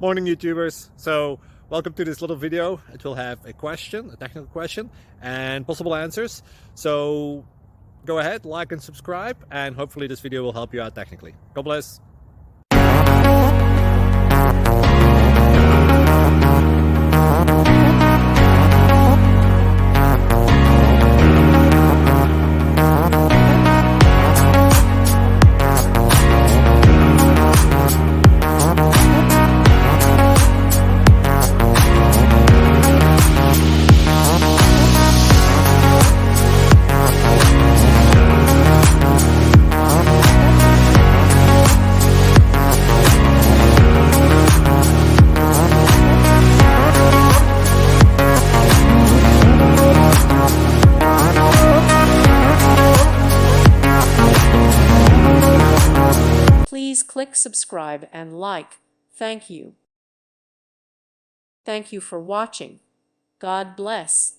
Morning YouTubers. So welcome to this little video. It will have a question, a technical question, and possible answers. So go ahead, like and subscribe, and hopefully this video will help you out technically. God bless. Please click subscribe and like. Thank you. Thank you for watching. God bless.